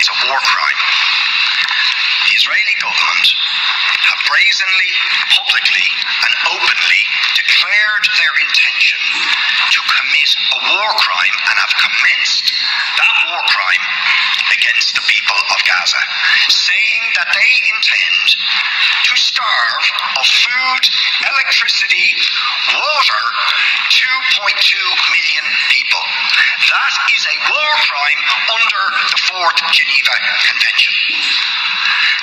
it's a war crime. The Israeli government have brazenly, publicly and openly declared their intention to commit a war crime and have commenced that war crime against the people of Gaza, saying that they intend to starve of food, electricity, water 2.2 million people. That is a war crime under the Fourth Geneva Convention.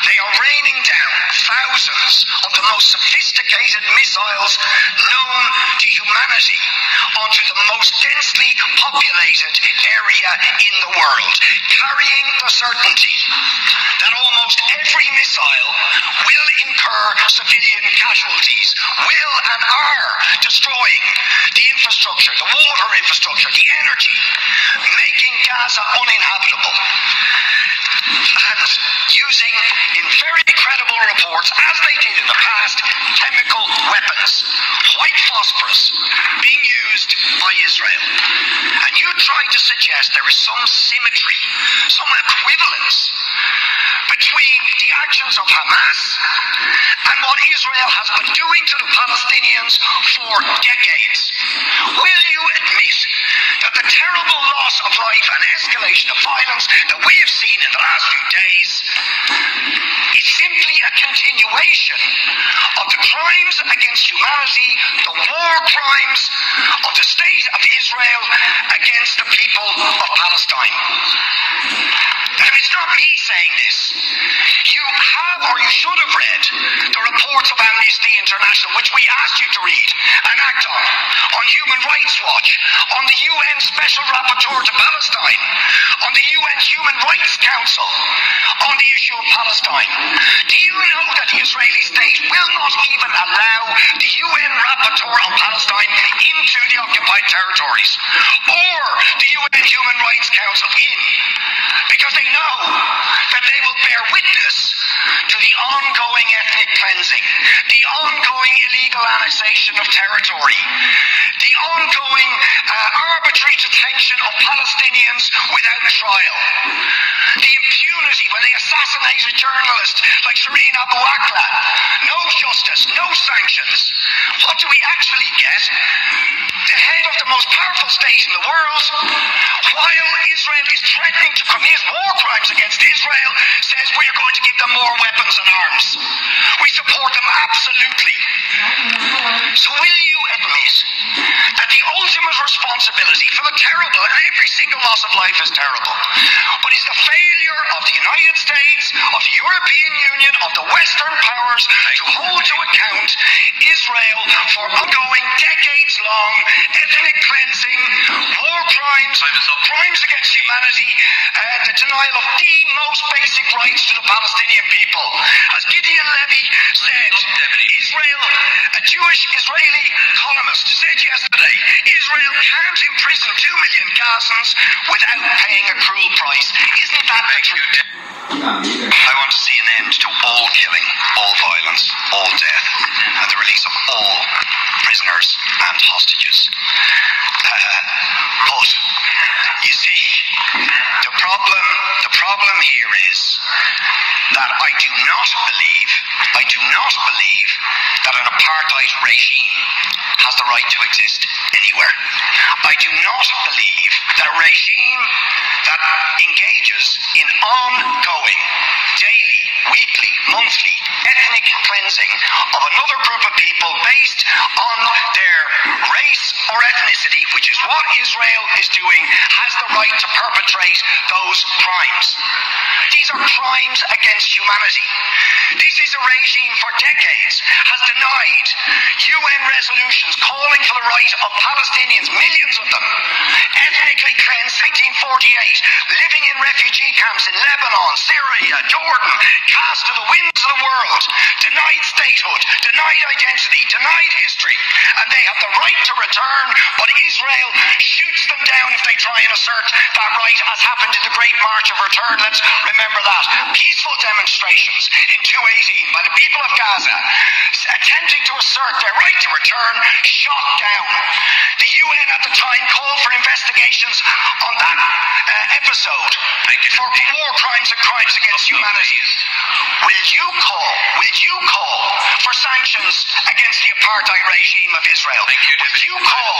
They are raining down thousands of the most sophisticated missiles known to humanity onto the most densely populated area in the world, carrying the certainty that almost every missile will incur civilian casualties, will and are destroying the infrastructure, the water infrastructure, the energy, making Gaza uninhabitable. And using, in very credible reports, as they did in the past, chemical weapons, white phosphorus, being used by Israel. And you try to suggest there is some symmetry, some equivalence between the actions of Hamas and what Israel has been doing to the Palestinians for decades. Will you admit that the terrible loss of life and escalation of violence that we have seen in the last few days is simply a continuation of the crimes against humanity, the war crimes of the state of Israel against the people of Palestine? And it's not me saying this. You have, or you should have read, the reports of Amnesty International, which we asked you to read and act on Human Rights Watch, on the UN Special Rapporteur to Palestine, on the UN Human Rights Council, on the issue of Palestine. Do you know that the Israeli state will not even allow the UN Rapporteur on Palestine into the occupied territories, or the UN Human Rights Council in? Because they know that they will bear witness to the ongoing ethnic cleansing, the ongoing illegal annexation of territory, the ongoing arbitrary detention of Palestinians without trial, the impunity when they assassinate a journalist like Shireen Abu Akleh. No justice, no sanctions. What do we actually get? The head of the most powerful state in the world, while Israel is threatening to commit war crimes against Israel, says we are going to give them more weapons and arms. We support them absolutely. So will you admit that the ultimate responsibility for the terrible, and every single loss of life is terrible, but is the failure of the United States, of the European Union, of the Western powers to hold to account Israel for ongoing decades-long ethnic cleansing, war crimes, crimes against humanity, the denial of the most basic rights to the Palestinian people? As Gideon Levy said, Israel, a Jewish Israeli columnist, said yesterday, Israel can't imprison 2 million Gazans without paying a cruel price. Isn't that the truth? I want to see an end to all killing, all violence, all death, and the release of all prisoners and hostages. But, you see, the problem here is that I do not believe that an apartheid regime has the right to exist anywhere. I do not believe that a regime that engages in ongoing, daily, weekly, monthly, ethnic cleansing of another group of people based on their race or ethnicity, which is what Israel is doing, has the right to perpetrate those crimes. These are crimes against humanity. This is a regime for decades has denied UN resolutions calling for the right of Palestinians, millions of them, ethnically cleansed 1948, living in refugee camps in Lebanon, Syria, Jordan, cast to the winds of the world, denied statehood, denied identity, denied history, and they have the right to return, but Israel shoots them down if they try and assert that right, as happened in the Great March of Return. Let's remember that. Peaceful demonstrations in 2018 by the people of Gaza attempting to assert their right to return, shot down. The UN at the time called for investigations on that episode for war crimes and crimes against humanity. Will you call for sanctions against the apartheid regime of Israel? Will you call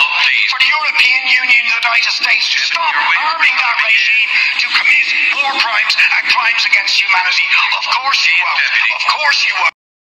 for the European Union and the United States to stop arming that regime to commit war crimes and crimes against humanity? Of course you won't. Of course you won't.